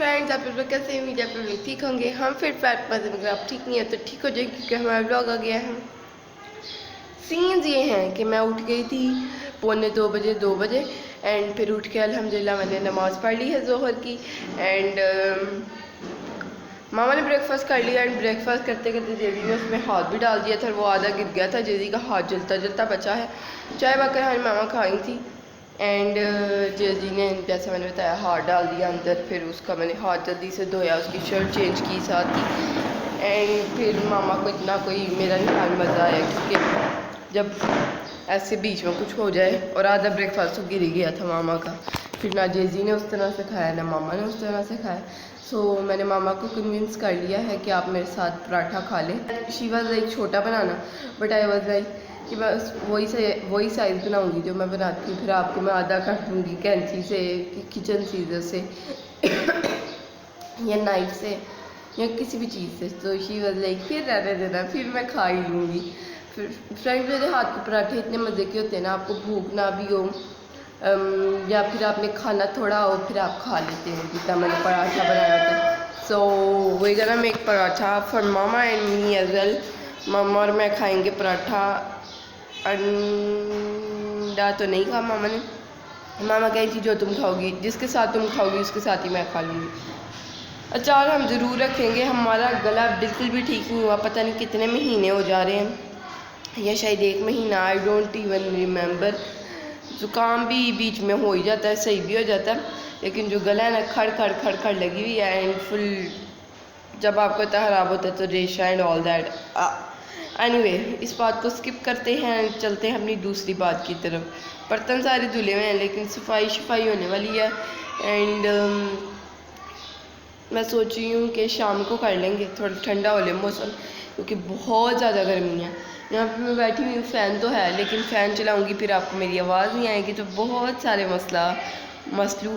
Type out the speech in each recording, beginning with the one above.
Friends, आप लोग कैसे उम्मीद है आप लोग ठीक होंगे। हम फिर अगर आप ठीक नहीं है तो ठीक हो जाए, क्योंकि हमारा व्लॉग आ गया है। सीन्स ये हैं कि मैं उठ गई थी 2:45 एंड फिर उठ के अल्हम्दुलिल्लाह मैंने नमाज़ पढ़ ली है ज़ोहर की। एंड मामा ने ब्रेकफास्ट कर लिया। एंड ब्रेकफास्ट करते करते जेदी ने उसमें हाथ भी डाल दिया था, वो आधा गिर गया था। जेदी का हाथ जलता जलता बचा है। चाय बाकर हमारी मामा खाई थी। एंड जेदी ने जैसे मैंने बताया हाथ डाल दिया अंदर, फिर उसका मैंने हाथ जल्दी से धोया, उसकी शर्ट चेंज की साथ ही। एंड फिर मामा को इतना कोई मेरा नहीं मज़ा आया, क्योंकि जब ऐसे बीच में कुछ हो जाए, और आधा ब्रेकफास्ट तो गिर ही गया था मामा का। फिर ना जेजी ने उस तरह से खाया ना मामा ने उस तरह से खाया। सो मैंने मामा को कन्विंस कर लिया है कि आप मेरे साथ पराठा खा लें। शी वाज लाइक छोटा बनाना, बट आई वाज लाइक कि मैं वही साइज़ बनाऊंगी जो मैं बनाती हूँ। फिर आपको मैं आधा काट दूँगी कैंची से, किचन सीजर से या नाइफ से या किसी भी चीज़ से। तो शी वाज लाइक फिर रहने देना, फिर मैं खा ही लूँगी। फिर फ्रेंड मेरे हाथ के पराठे इतने मज़े के होते हैं ना, आपको भूख ना भी हो या फिर आपने खाना थोड़ा हो, फिर आप खा लेते हैं जितना मैंने पराठा बनाया था। So we gonna make paratha for mama and me as well. मामा और मैं खाएंगे पराठा। अंडा तो नहीं खा मामा ने। मामा कही थी जो तुम खाओगी, जिसके साथ तुम खाओगी उसके साथ ही मैं खा लूँगी। अचार हम ज़रूर रखेंगे। हमारा गला बिल्कुल भी ठीक नहीं हुआ, पता नहीं कितने महीने हो जा रहे हैं, या शायद 1 महीना, आई डोंट इवन रिमेंबर। ज़ुकाम भी बीच में हो ही जाता है, सही भी हो जाता है, लेकिन जो गला है ना खड़ खड़ खड़ खड़ लगी हुई है। एंड फुल जब आपको इतना ख़राब होता है तो रेशा एंड ऑल दैट। एनीवे, इस बात को स्किप करते हैं, चलते हैं अपनी दूसरी बात की तरफ। बर्तन सारे धुले हुए हैं, लेकिन सफाई होने वाली है। एंड मैं सोच रही हूँ कि शाम को कर लेंगे, थोड़ा ठंडा हो ले मौसम, क्योंकि बहुत ज़्यादा गर्मी है। यहाँ पे मैं बैठी हुई हूँ, फ़ैन तो है, लेकिन फ़ैन चलाऊँगी फिर आपको मेरी आवाज़ नहीं आएगी, तो बहुत सारे मसलू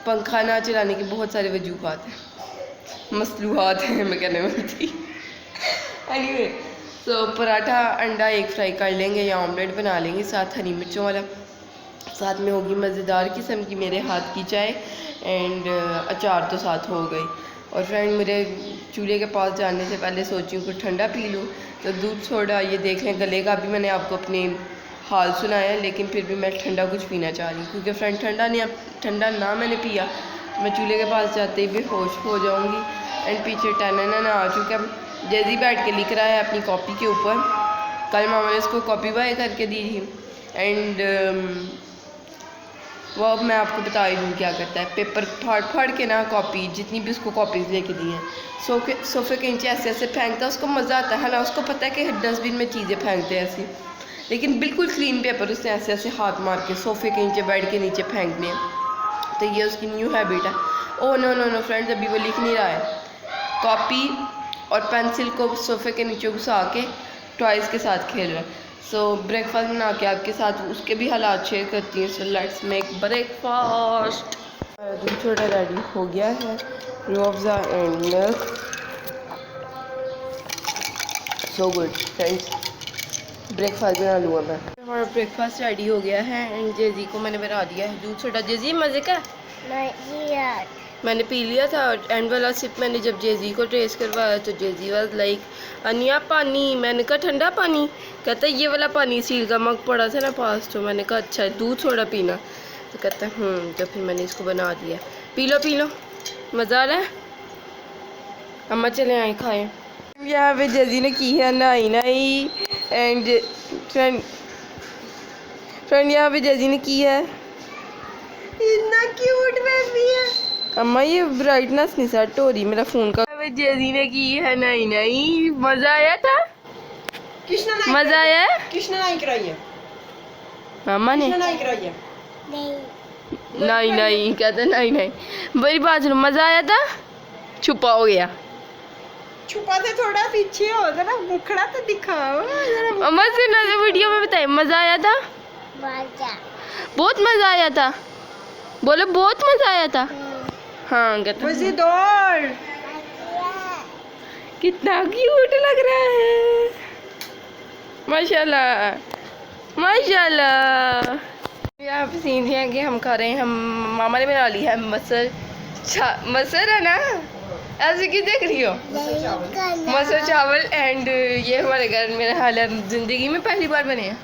पंखा ना चलाने के बहुत सारे वजूहात हैं, मसलूहात हैं मैं कहने वाली थी। एनीवे, तो पराठा अंडा एक फ्राई कर लेंगे या ऑमलेट बना लेंगे, साथ हरी मिर्चों वाला। साथ में होगी मज़ेदार किस्म की मेरे हाथ की चाय। एंड अचार तो साथ हो गई। और फ्रेंड, मेरे चूल्हे के पास जाने से पहले सोची हूँ कुछ ठंडा पी लूँ, तो दूध सोडा ये देख लें गले का भी मैंने आपको अपने हाल सुनाया है, लेकिन फिर भी मैं ठंडा कुछ पीना चाह रही हूँ, क्योंकि फ्रेंड ठंडा ना मैंने पिया तो मैं चूल्हे के पास जाते ही बेहोश हो जाऊँगी। एंड पीछे टैना आ चुका। जैजी बैठ के लिख रहा है अपनी कॉपी के ऊपर। कल मामा ने उसको कॉपी बाय करके दी थी। एंड वो अब मैं आपको बता ही दूँ क्या करता है। पेपर फाड़ के ना कॉपी, जितनी भी उसको कॉपीज लेके दी हैं, सोफे के नीचे ऐसे ऐसे फेंकता है। उसको मज़ा आता है ना, उसको पता है कि डस्टबिन में चीज़ें फेंकते हैं ऐसी, लेकिन बिल्कुल क्लीन पेपर उसने ऐसे ऐसे हाथ मार के सोफे के नीचे बेड के नीचे फेंकने हैं। तो ये उसकी न्यू हैबिट है। Oh no no no friends, अभी वो लिख नहीं रहा है। कॉपी और पेंसिल को सोफे के नीचे घुसा के टॉयज़ के साथ खेल रहा है। सो ब्रेकफास्ट बना के आपके साथ उसके भी हालात शेयर करती हैं। So let's make breakfast. हमारा दूध छोटा रेडी हो गया है, Rooh Afza and milk. So good friends, breakfast बना लूँगा मैं। हमारा ब्रेकफास्ट रेडी हो गया है। एंड जेजी को मैंने बना दिया है दूध छोटा। जेजी मज़े का मैंने पी लिया था। एंड वाला सिप मैंने जब जेजी को टेस्ट करवाया तो जेजी वाज लाइक अनिया पानी। मैंने कहा ठंडा पानी, कहता ये वाला पानी स्टील का मग पड़ा था ना पास, तो मैंने कहा अच्छा दूध थोड़ा पीना, तो कहता तो फिर मैंने इसको बना दिया। पी लो, मज़ा आ रहा है। अम्मा चले आए खाएँ। यहाँ पे जेजी ने की है नाई। एंड फ्रेंड यहाँ पे जेजी ने की है, इतना क्यूट बेबी है। अम्मा ये ब्राइटनेस नहीं सेट हो रही मेरा फ़ोन का। जेजी ने की है नहीं। मज़ा आया था, मज़ा आया है। किसने नहीं कराई है? मामा ने नहीं कराई है। नहीं कहते नहीं। बड़ी बात सुनो, मज़ा आया था। छुपा हो गया, छुपा से थोड़ा पीछे हो जरा, मुखड़ा तो दिखाओ। अम्मा सुना तो वीडियो में बताए। मज़ा आया था, बहुत मज़ा आया था। बोलो बहुत मज़ा आया था। हाँ कहते मज़ेदार, कितना क्यूट लग रहा है, माशाल्लाह माशाल्लाह। आप सीन हैं कि हम खा रहे हैं। हम मामा ने बना ली है मसल मसर है ना, ऐसे क्यों देख रही हो? मसर चावल एंड ये हमारे घर में मेरा हाल है, ज़िंदगी में पहली बार बने हैं।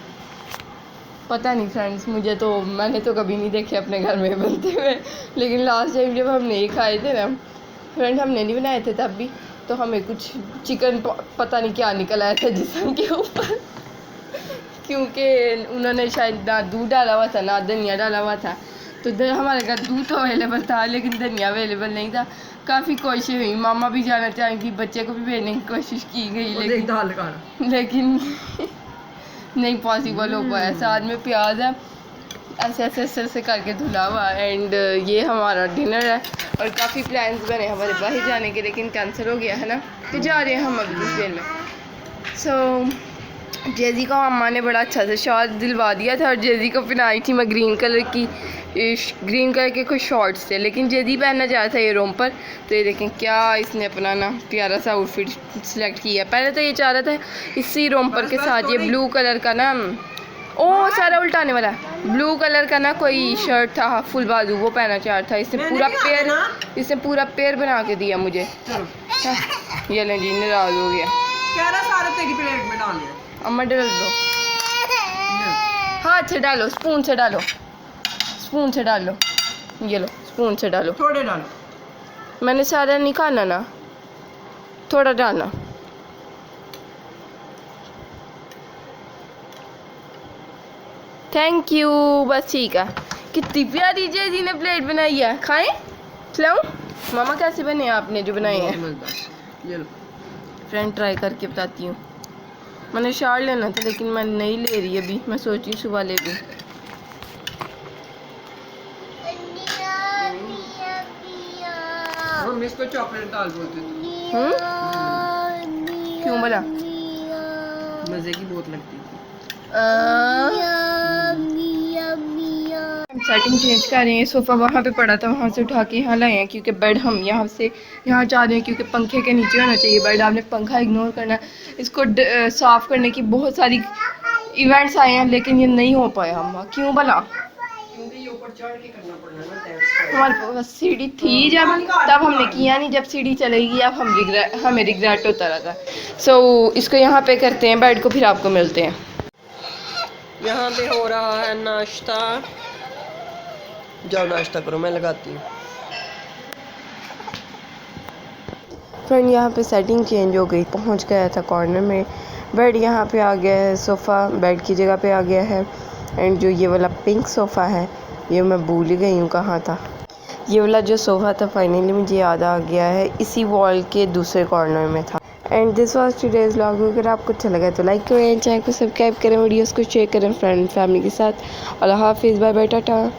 पता नहीं फ्रेंड्स, मुझे तो मैंने तो कभी नहीं देखे अपने घर में बनते हुए, लेकिन लास्ट टाइम जब हमने ये खाए थे ना फ्रेंड, हमने नहीं बनाए थे तब भी, तो हमें कुछ चिकन पता नहीं क्या निकल आया था जिस्म के ऊपर क्योंकि उन्होंने शायद ना दूध डाला हुआ था ना धनिया डाला हुआ था। तो हमारे घर दूध तो अवेलेबल था लेकिन धनिया अवेलेबल नहीं था। काफ़ी कोशिशें हुई, मामा भी जाना चाहेंगी, बच्चे को भी भेजने की कोशिश की गई लेकिन नहीं पॉसिबल हो पाया। साथ में प्याज है, ऐसे ऐसे ऐसे ऐसे करके धुला हुआ। एंड ये हमारा डिनर है और काफ़ी प्लान्स बने हमारे बाहर जाने के, लेकिन कैंसिल हो गया है ना, तो जा रहे हैं हम अभी कुछ देर में। सो जेजी को अम्मा ने बड़ा अच्छा से शॉर्ट दिलवा दिया था और जेजी को पहनाई थी मैं ग्रीन कलर के कुछ शॉर्ट्स थे, लेकिन जेजी पहनना चाह रहा था ये रोम पर। तो ये देखें क्या इसने अपना ना प्यारा सा आउटफिट सिलेक्ट किया। पहले तो ये चाह रहा था इसी रोम पर के साथ ये ब्लू कलर का ना, ओ सारा उल्टाने वाला, ब्लू कलर का ना कोई शर्ट था फुल बाजू, वो पहनना चाह रहा था। इसने पूरा पेयर बना के दिया मुझे। ये ले जी, नाराज हो गया, कह रहा सारा तेरी प्लेट में डाल दे। अम्मा डाल दो, हाथ से डालो, स्पून से डालो, स्पून से डालो, ये लो स्पून से डालो, थोड़े डालो। मैंने सारा नहीं खाना ना, थोड़ा डालना। थैंक यू, बस ठीक है। कितनी प्यारी जेजी ने प्लेट बनाई है, खाएं खिलाऊं? मामा कैसे बने हैं आपने जो बनाए हैं? फ्रेंड ट्राई करके बताती हूँ। मैंने शार लेना था लेकिन मैं नहीं ले रही अभी, मैं सोची सुबह ले लूँ। हम इसको चॉकलेट दाल बोलते थे। क्यों बोला? मजे की बहुत लगती थी। सेटिंग चेंज कर रहे हैं। सोफ़ा वहाँ पे पड़ा था, वहाँ से उठा के यहाँ लाए हैं क्योंकि बेड हम यहाँ से यहाँ जा रहे हैं क्योंकि पंखे के नीचे होना चाहिए बेड। आपने पंखा इग्नोर करना है। इसको साफ़ करने की बहुत सारी इवेंट्स आए हैं लेकिन ये नहीं हो पाया। हम क्यों भला? क्योंकि ये ऊपर चढ़ के करना पड़ना ना, दैट्स हमारे पास सीढ़ी थी जब, तब हमने किया नहीं। जब सीढ़ी चलेगी अब हमें रिग्रेट होता रहता है। सो इसको यहाँ पे करते हैं बेड को, फिर आपको मिलते हैं। यहाँ पे हो रहा है नाश्ता। जाओ नाश्ता करो, मैं लगाती हूँ। फ्रेंड यहाँ पे सेटिंग चेंज हो गई, पहुँच गया था कॉर्नर में। बेड यहाँ पे आ गया है, सोफ़ा बेड की जगह पे आ गया है। एंड जो ये वाला पिंक सोफ़ा है ये मैं भूल ही गई हूँ कहाँ था। ये वाला जो सोफ़ा था फाइनली मुझे याद आ गया है, इसी वॉल के दूसरे कॉर्नर में था। And this was today's vlog. अगर आपको अच्छा लगा तो लाइक करें, चैनल को सब्सक्राइब करें, वीडियोस को शेयर करें फ्रेंड फैमिली के साथ। अल्लाह हाफिज़, बाय बाय, टाटा।